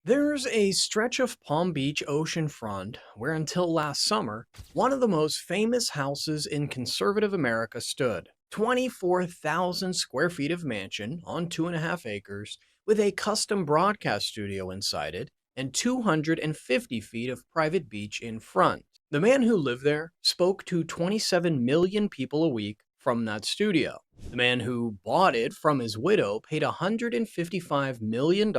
There's a stretch of Palm Beach oceanfront where, until last summer, one of the most famous houses in conservative America stood. 24,000 square feet of mansion on 2.5 acres with a custom broadcast studio inside it and 250 feet of private beach in front. The man who lived there spoke to 27 million people a week from that studio. The man who bought it from his widow paid $155 million,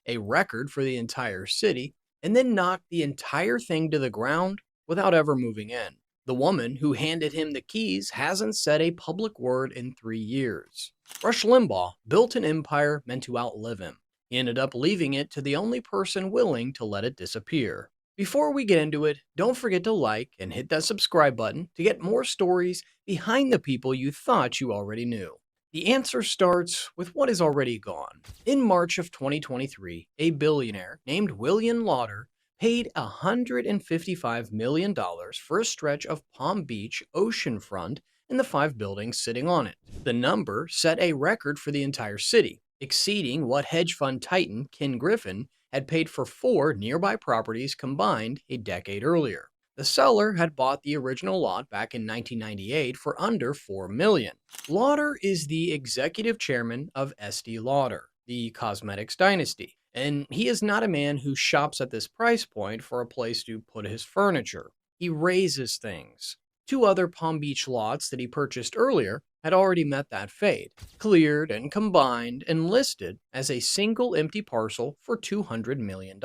a record for the entire city, and then knocked the entire thing to the ground without ever moving in. The woman who handed him the keys hasn't said a public word in 3 years. Rush Limbaugh built an empire meant to outlive him. He ended up leaving it to the only person willing to let it disappear. Before we get into it, don't forget to like and hit that subscribe button to get more stories behind the people you thought you already knew. The answer starts with what is already gone. In March of 2023, a billionaire named William Lauder paid $155 million for a stretch of Palm Beach oceanfront and the 5 buildings sitting on it. The number set a record for the entire city, exceeding what hedge fund titan Ken Griffin had paid for 4 nearby properties combined a decade earlier. The seller had bought the original lot back in 1998 for under $4 million. Lauder is the executive chairman of Estee Lauder, the cosmetics dynasty, and he is not a man who shops at this price point for a place to put his furniture. He raises things. 2 other Palm Beach lots that he purchased earlier had already met that fate, cleared and combined and listed as a single empty parcel for $200 million.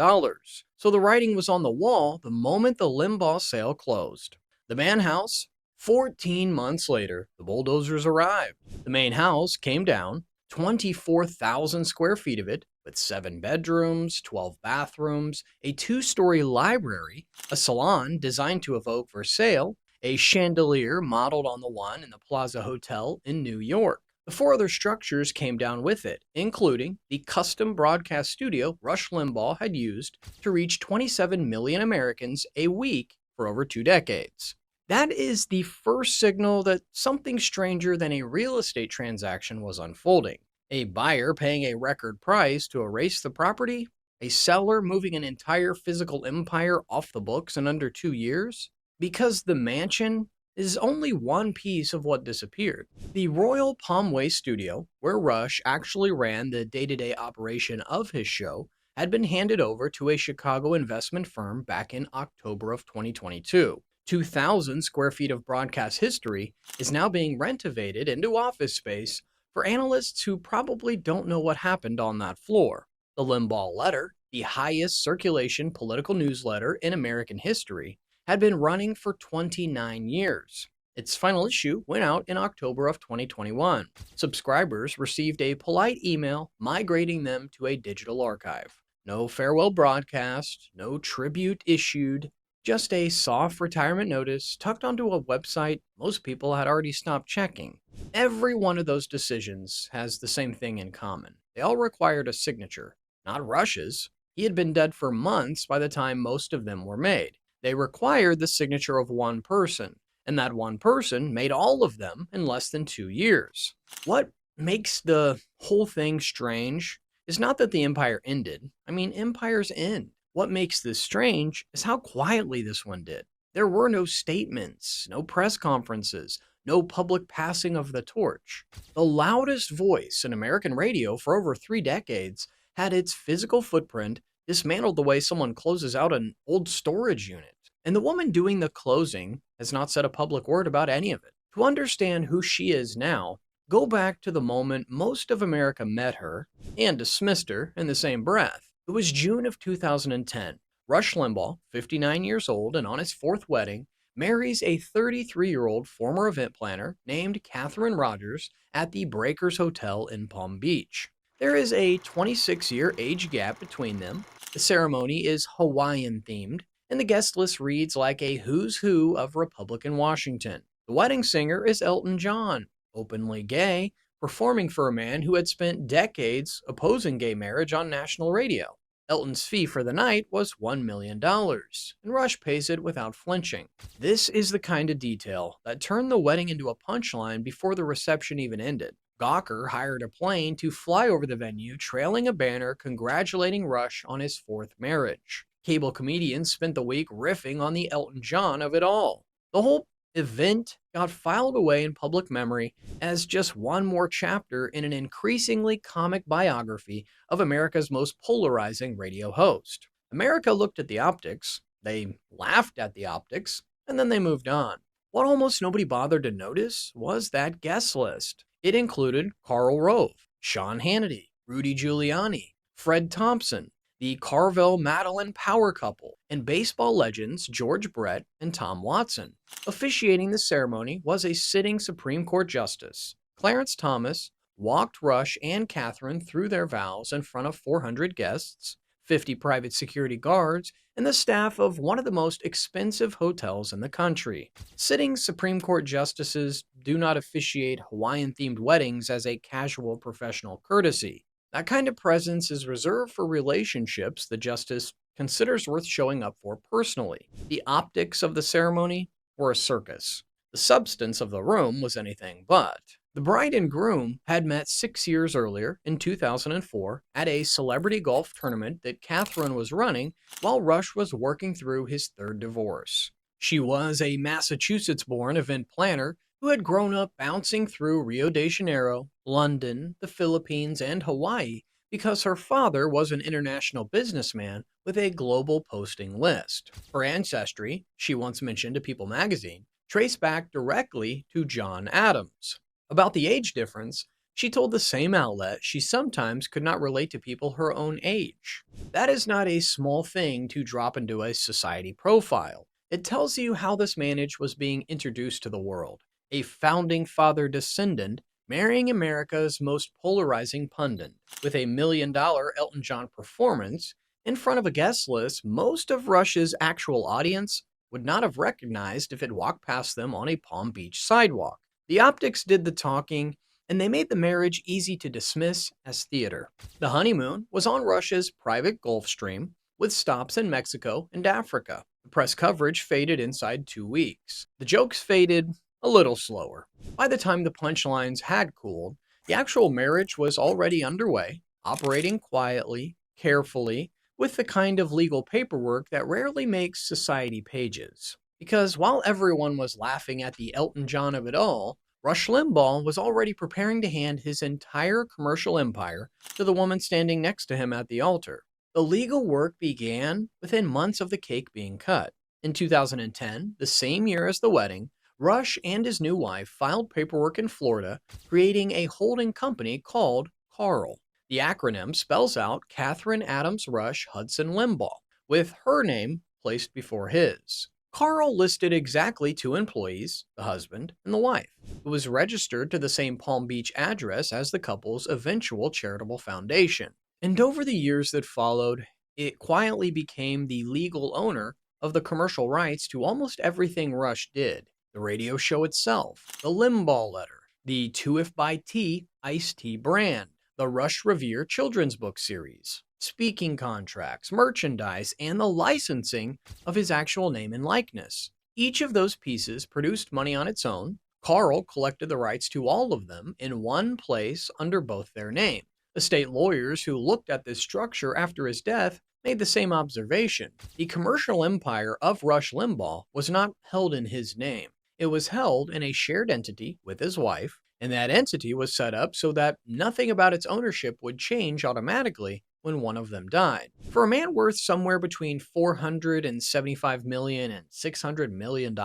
So the writing was on the wall the moment the Limbaugh sale closed. The man house, 14 months later, the bulldozers arrived. The main house came down, 24,000 square feet of it, with 7 bedrooms, 12 bathrooms, a 2-story library, a salon designed to evoke Versailles, a chandelier modeled on the one in the Plaza Hotel in New York. The 4 other structures came down with it, including the custom broadcast studio Rush Limbaugh had used to reach 27 million Americans a week for over 2 decades. That is the first signal that something stranger than a real estate transaction was unfolding. A buyer paying a record price to erase the property, a seller moving an entire physical empire off the books in under 2 years. Because the mansion is only one piece of what disappeared. The Royal Palm Way studio, where Rush actually ran the day-to-day operation of his show, had been handed over to a Chicago investment firm back in October of 2022. 2,000 square feet of broadcast history is now being renovated into office space for analysts who probably don't know what happened on that floor. The Limbaugh Letter, the highest circulation political newsletter in American history, had been running for 29 years. Its final issue went out in October of 2021. Subscribers received a polite email migrating them to a digital archive. No farewell broadcast, no tribute issued, just a soft retirement notice tucked onto a website most people had already stopped checking. Every one of those decisions has the same thing in common. They all required a signature, not Rush's. He had been dead for months by the time most of them were made. They required the signature of one person, and that one person made all of them in less than 2 years. What makes the whole thing strange is not that the empire ended. Empires end. What makes this strange is how quietly this one did. There were no statements, no press conferences, no public passing of the torch. The loudest voice in American radio for over 3 decades had its physical footprint dismantled the way someone closes out an old storage unit. And the woman doing the closing has not said a public word about any of it. To understand who she is now, go back to the moment most of America met her and dismissed her in the same breath. It was June of 2010. Rush Limbaugh, 59 years old and on his 4th wedding, marries a 33-year-old former event planner named Catherine Rogers at the Breakers Hotel in Palm Beach. There is a 26-year age gap between them. The ceremony is Hawaiian themed, and the guest list reads like a who's who of Republican Washington. The wedding singer is Elton John, openly gay, performing for a man who had spent decades opposing gay marriage on national radio. Elton's fee for the night was $1 million, and Rush pays it without flinching. This is the kind of detail that turned the wedding into a punchline before the reception even ended. Gawker hired a plane to fly over the venue, trailing a banner congratulating Rush on his fourth marriage. Cable comedians spent the week riffing on the Elton John of it all. The whole event got filed away in public memory as just one more chapter in an increasingly comic biography of America's most polarizing radio host. America looked at the optics, they laughed at the optics, and then they moved on. What almost nobody bothered to notice was that guest list. It included Karl Rove, Sean Hannity, Rudy Giuliani, Fred Thompson, the Carvel-Madeline power couple, and baseball legends George Brett and Tom Watson. Officiating the ceremony was a sitting Supreme Court Justice. Clarence Thomas walked Rush and Catherine through their vows in front of 400 guests, 50 private security guards, and the staff of one of the most expensive hotels in the country. Sitting Supreme Court justices do not officiate Hawaiian-themed weddings as a casual professional courtesy. That kind of presence is reserved for relationships the justice considers worth showing up for personally. The optics of the ceremony were a circus. The substance of the room was anything but. The bride and groom had met 6 years earlier, in 2004, at a celebrity golf tournament that Catherine was running while Rush was working through his third divorce. She was a Massachusetts-born event planner who had grown up bouncing through Rio de Janeiro, London, the Philippines, and Hawaii because her father was an international businessman with a global posting list. Her ancestry, she once mentioned to People magazine, traced back directly to John Adams. About the age difference, she told the same outlet she sometimes could not relate to people her own age. That is not a small thing to drop into a society profile. It tells you how this marriage was being introduced to the world. A founding father descendant marrying America's most polarizing pundit, with a $1 million Elton John performance in front of a guest list most of Rush's actual audience would not have recognized if it walked past them on a Palm Beach sidewalk. The optics did the talking, and they made the marriage easy to dismiss as theater. The honeymoon was on Rush's private Gulfstream, with stops in Mexico and Africa. The press coverage faded inside 2 weeks. The jokes faded a little slower. By the time the punchlines had cooled, the actual marriage was already underway, operating quietly, carefully, with the kind of legal paperwork that rarely makes society pages. Because while everyone was laughing at the Elton John of it all, Rush Limbaugh was already preparing to hand his entire commercial empire to the woman standing next to him at the altar. The legal work began within months of the cake being cut. In 2010, the same year as the wedding, Rush and his new wife filed paperwork in Florida, creating a holding company called Carl. The acronym spells out Catherine Adams Rush Hudson Limbaugh, with her name placed before his. Carl listed exactly 2 employees, the husband and the wife. It was registered to the same Palm Beach address as the couple's eventual charitable foundation. And over the years that followed, it quietly became the legal owner of the commercial rights to almost everything Rush did. The radio show itself, the Limbaugh letter, the 2If by Tea iced tea brand, the Rush Revere children's book series, speaking contracts, merchandise, and the licensing of his actual name and likeness. Each of those pieces produced money on its own. Carl collected the rights to all of them in one place under both their name. The state lawyers who looked at this structure after his death made the same observation. The commercial empire of Rush Limbaugh was not held in his name. It was held in a shared entity with his wife, and that entity was set up so that nothing about its ownership would change automatically when one of them died. For a man worth somewhere between $475 million and $600 million,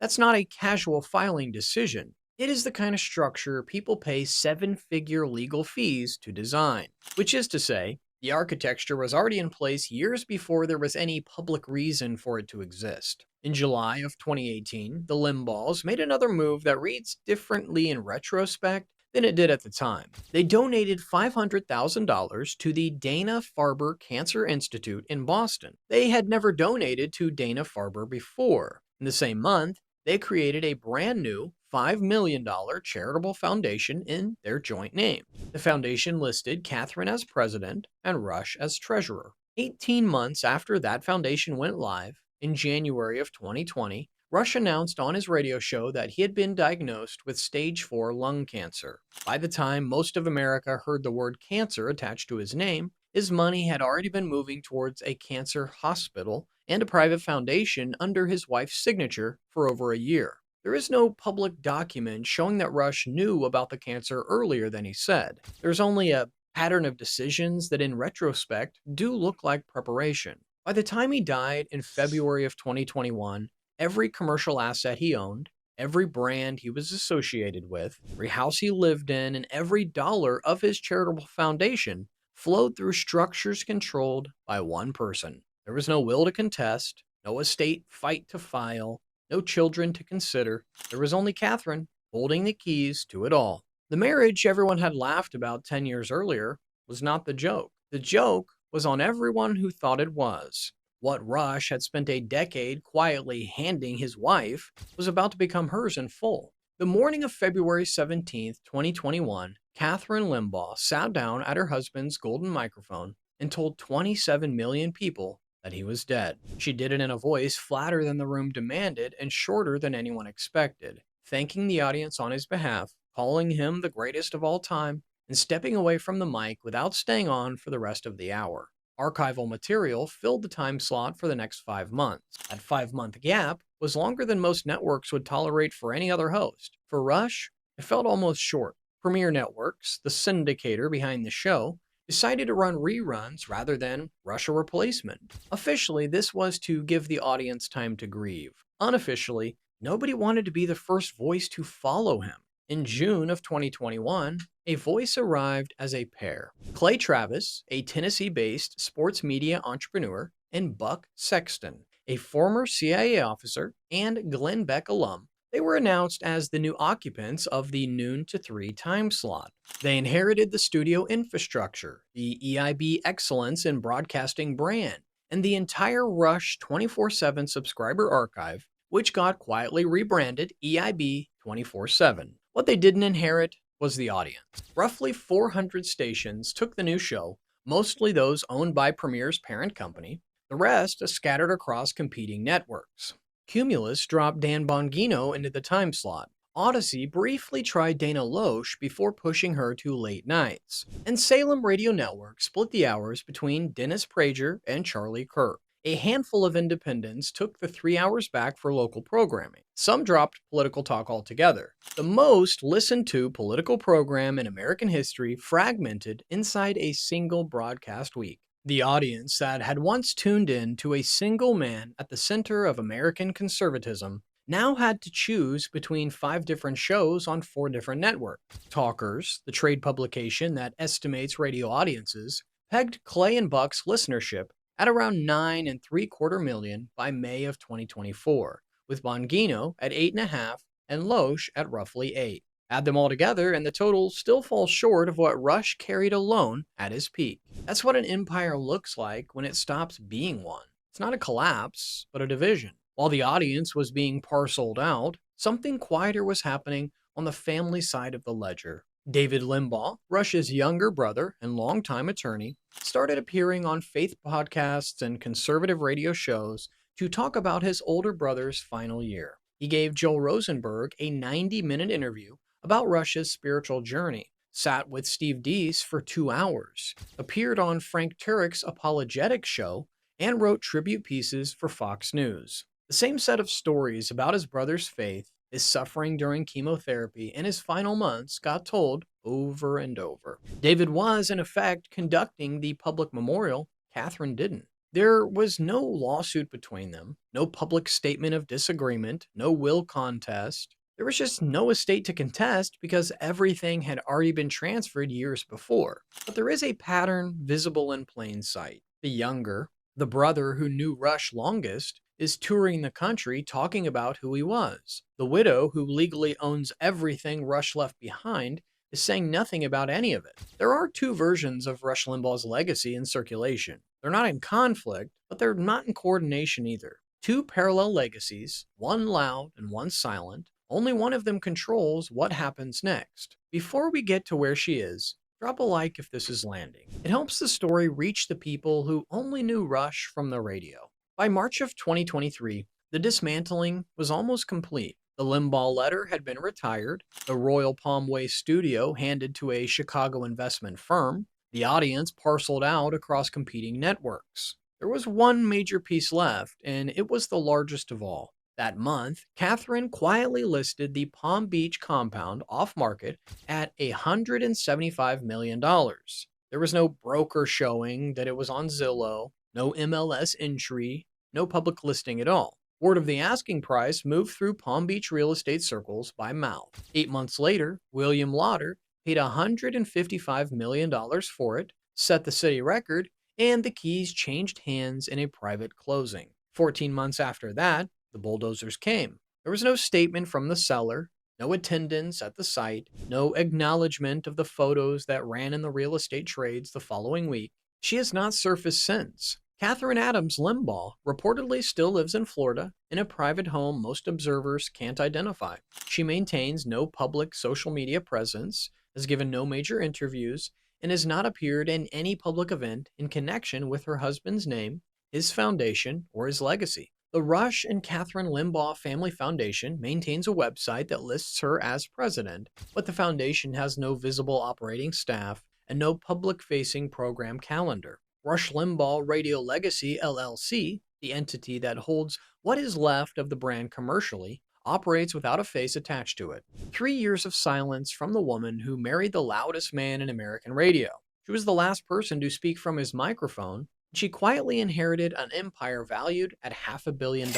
that's not a casual filing decision. It is the kind of structure people pay 7-figure legal fees to design. Which is to say, the architecture was already in place years before there was any public reason for it to exist. In July of 2018, the Limbaughs made another move that reads differently in retrospect than it did at the time. They donated $500,000 to the Dana-Farber Cancer Institute in Boston. They had never donated to Dana-Farber before. In the same month, they created a brand new $5 million charitable foundation in their joint name. The foundation listed Catherine as president and Rush as treasurer. 18 months after that foundation went live, in January of 2020, Rush announced on his radio show that he had been diagnosed with stage 4 lung cancer. By the time most of America heard the word cancer attached to his name, his money had already been moving towards a cancer hospital and a private foundation under his wife's signature for over a year. There is no public document showing that Rush knew about the cancer earlier than he said. There's only a pattern of decisions that in retrospect do look like preparation. By the time he died in February of 2021, every commercial asset he owned, every brand he was associated with, every house he lived in, and every dollar of his charitable foundation flowed through structures controlled by one person. There was no will to contest, no estate fight to file, no children to consider. There was only Catherine holding the keys to it all. The marriage everyone had laughed about 10 years earlier was not the joke. The joke was on everyone who thought it was. What Rush had spent a decade quietly handing his wife was about to become hers in full. The morning of February 17th, 2021, Catherine Limbaugh sat down at her husband's golden microphone and told 27 million people that he was dead. She did it in a voice flatter than the room demanded and shorter than anyone expected, thanking the audience on his behalf, calling him the greatest of all time, and stepping away from the mic without staying on for the rest of the hour. Archival material filled the time slot for the next 5 months. That 5-month gap was longer than most networks would tolerate for any other host. For Rush, it felt almost short. Premiere Networks, the syndicator behind the show, decided to run reruns rather than rush a replacement. Officially, this was to give the audience time to grieve. Unofficially, nobody wanted to be the first voice to follow him. In June of 2021, a voice arrived as a pair. Clay Travis, a Tennessee-based sports media entrepreneur, and Buck Sexton, a former CIA officer and Glenn Beck alum. They were announced as the new occupants of the noon to 3 time slot. They inherited the studio infrastructure, the EIB excellence in broadcasting brand, and the entire Rush 24/7 subscriber archive, which got quietly rebranded EIB 24/7. What they didn't inherit was the audience. Roughly 400 stations took the new show, mostly those owned by Premier's parent company, the rest scattered across competing networks. Cumulus dropped Dan Bongino into the time slot. Odyssey briefly tried Dana Loesch before pushing her to late nights. And Salem Radio Network split the hours between Dennis Prager and Charlie Kirk. A handful of independents took the 3 hours back for local programming. Some dropped political talk altogether. The most listened to political program in American history fragmented inside a single broadcast week. The audience that had once tuned in to a single man at the center of American conservatism now had to choose between 5 different shows on 4 different networks. Talkers, the trade publication that estimates radio audiences, pegged Clay and Buck's listenership at around 9.75 million by May of 2024, with Bongino at 8.5 and Loesch at roughly 8. Add them all together, and the total still falls short of what Rush carried alone at his peak. That's what an empire looks like when it stops being one. It's not a collapse, but a division. While the audience was being parceled out, something quieter was happening on the family side of the ledger. David Limbaugh, Rush's younger brother and longtime attorney, started appearing on faith podcasts and conservative radio shows to talk about his older brother's final year. He gave Joel Rosenberg a 90-minute interview about Rush's spiritual journey, sat with Steve Deese for 2 hours, appeared on Frank Turek's Apologetics show, and wrote tribute pieces for Fox News. The same set of stories about his brother's faith, his suffering during chemotherapy, and his final months got told over and over. David was, in effect, conducting the public memorial. Catherine didn't. There was no lawsuit between them, no public statement of disagreement, no will contest. There was just no estate to contest because everything had already been transferred years before. But there is a pattern visible in plain sight. The younger, the brother who knew Rush longest, is touring the country talking about who he was. The widow, who legally owns everything Rush left behind, is saying nothing about any of it. There are 2 versions of Rush Limbaugh's legacy in circulation. They're not in conflict, but they're not in coordination either. 2 parallel legacies, one loud and one silent. Only one of them controls what happens next. Before we get to where she is, drop a like if this is landing. It helps the story reach the people who only knew Rush from the radio. By March of 2023, The dismantling was almost complete. The Limbaugh letter had been retired, the Royal Palm Way studio handed to a Chicago investment firm, the audience parceled out across competing networks. There was one major piece left, and it was the largest of all. That month, Catherine quietly listed the Palm Beach compound off market at $175 million. There was no broker showing that it was on Zillow, no MLS entry, no public listing at all. Word of the asking price moved through Palm Beach real estate circles by mouth. 8 months later, William Lauder paid $155 million for it, set the city record, and the keys changed hands in a private closing. 14 months after that, the bulldozers came. There was no statement from the seller, no attendance at the site, no acknowledgement of the photos that ran in the real estate trades the following week. She has not surfaced since. Catherine Adams Limbaugh reportedly still lives in Florida in a private home most observers can't identify. She maintains no public social media presence, has given no major interviews, and has not appeared in any public event in connection with her husband's name, his foundation, or his legacy. The Rush and Catherine Limbaugh Family Foundation maintains a website that lists her as president, but the foundation has no visible operating staff and no public-facing program calendar. Rush Limbaugh Radio Legacy LLC, the entity that holds what is left of the brand commercially, operates without a face attached to it. 3 years of silence from the woman who married the loudest man in American radio. She was the last person to speak from his microphone. She quietly inherited an empire valued at $500 million,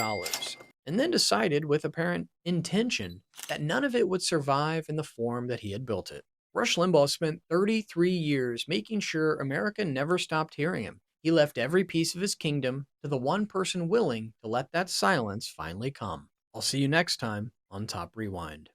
and then decided with apparent intention that none of it would survive in the form that he had built it. Rush Limbaugh spent 33 years making sure America never stopped hearing him. He left every piece of his kingdom to the one person willing to let that silence finally come. I'll see you next time on Top Rewind.